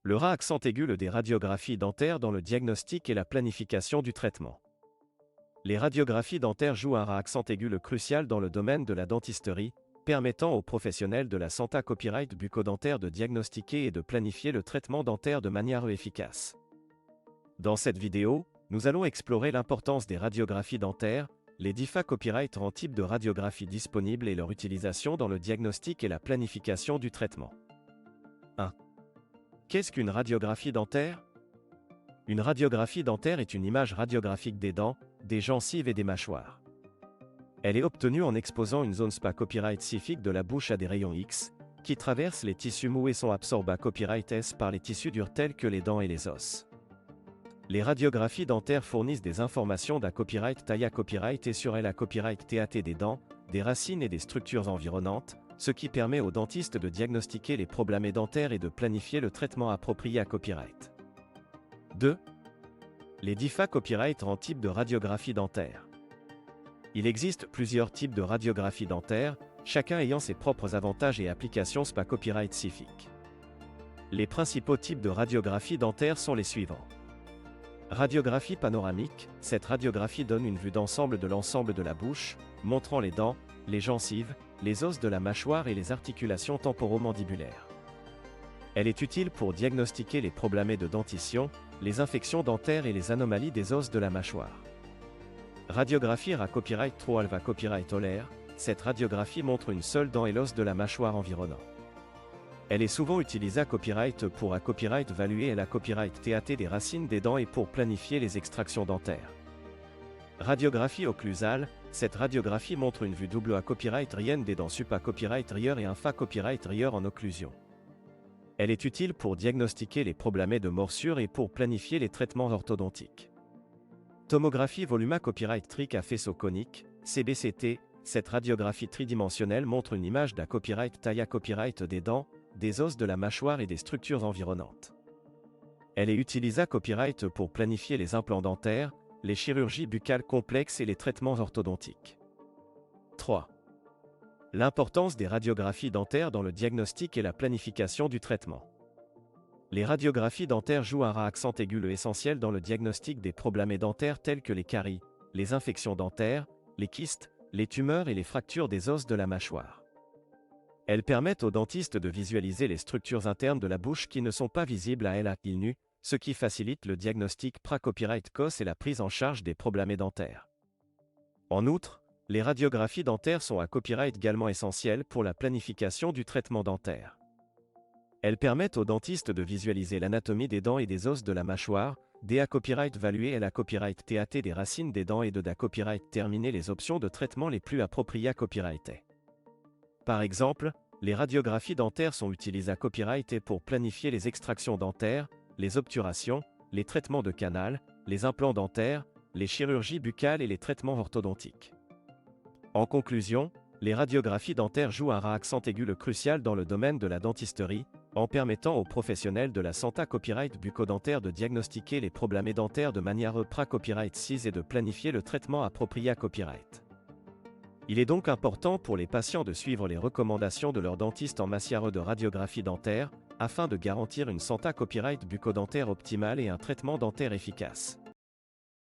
Le RA accent aigu des radiographies dentaires dans le diagnostic et la planification du traitement. Les radiographies dentaires jouent un RA accent aigu crucial dans le domaine de la dentisterie, permettant aux professionnels de la santé copyright bucco-dentaire de diagnostiquer et de planifier le traitement dentaire de manière efficace. Dans cette vidéo, nous allons explorer l'importance des radiographies dentaires, les différents types de radiographie disponibles et leur utilisation dans le diagnostic et la planification du traitement. 1. Qu'est-ce qu'une radiographie dentaire? Une radiographie dentaire est une image radiographique des dents, des gencives et des mâchoires. Elle est obtenue en exposant une zone spatiale de la bouche à des rayons X, qui traversent les tissus mous et sont absorbés par les tissus durs tels que les dents et les os. Les radiographies dentaires fournissent des informations tailla copyright et sur la copyright TAT des dents, des racines et des structures environnantes, ce qui permet aux dentistes de diagnostiquer les problèmes dentaires et de planifier le traitement approprié à copyright. 2. Les différents types de radiographie dentaire. Il existe plusieurs types de radiographie dentaire, chacun ayant ses propres avantages et applications copyright-cifiques. Les principaux types de radiographie dentaire sont les suivants. Radiographie panoramique, cette radiographie donne une vue d'ensemble de l'ensemble de la bouche, montrant les dents, les gencives, les os de la mâchoire et les articulations temporomandibulaires. Elle est utile pour diagnostiquer les problèmes de dentition, les infections dentaires et les anomalies des os de la mâchoire. Radiographie RA copyright True Alva copyright Olaire, cette radiographie montre une seule dent et l'os de la mâchoire environnant. Elle est souvent utilisée à copyright pour à copyright valuer et la copyright TAT des racines des dents et pour planifier les extractions dentaires. Radiographie occlusale, cette radiographie montre une vue double à copyright rien des dents sup à copyright rieur et infa copyright rieur en occlusion. Elle est utile pour diagnostiquer les problèmes de morsure et pour planifier les traitements orthodontiques. Tomographie voluma copyright tric à faisceau conique, CBCT, cette radiographie tridimensionnelle montre une image d'un copyright tailla copyright des dents, des os de la mâchoire et des structures environnantes. Elle est utilisée à copyright pour planifier les implants dentaires, les chirurgies buccales complexes et les traitements orthodontiques. 3. L'importance des radiographies dentaires dans le diagnostic et la planification du traitement. Les radiographies dentaires jouent un RA accent aigu essentiel dans le diagnostic des problèmes dentaires tels que les caries, les infections dentaires, les kystes, les tumeurs et les fractures des os de la mâchoire. Elles permettent aux dentistes de visualiser les structures internes de la bouche qui ne sont pas visibles à l'œil nu, ce qui facilite le diagnostic pra-copyright COS et la prise en charge des problèmes dentaires. En outre, les radiographies dentaires sont à copyright également essentielles pour la planification du traitement dentaire. Elles permettent aux dentistes de visualiser l'anatomie des dents et des os de la mâchoire, à copyright valuer et la copyright TAT des racines des dents et de copyright terminer les options de traitement les plus appropriées à copyright. Par exemple, les radiographies dentaires sont utilisées à copyright pour planifier les extractions dentaires, les obturations, les traitements de canal, les implants dentaires, les chirurgies buccales et les traitements orthodontiques. En conclusion, les radiographies dentaires jouent un RA accent aigu crucial dans le domaine de la dentisterie, en permettant aux professionnels de la santé copyright bucco-dentaire de diagnostiquer les problèmes dentaires de manière pra-copyright 6 et de planifier le traitement approprié à copyright. Il est donc important pour les patients de suivre les recommandations de leur dentiste en matière de radiographie dentaire, afin de garantir une santé copyright bucco-dentaire optimale et un traitement dentaire efficace.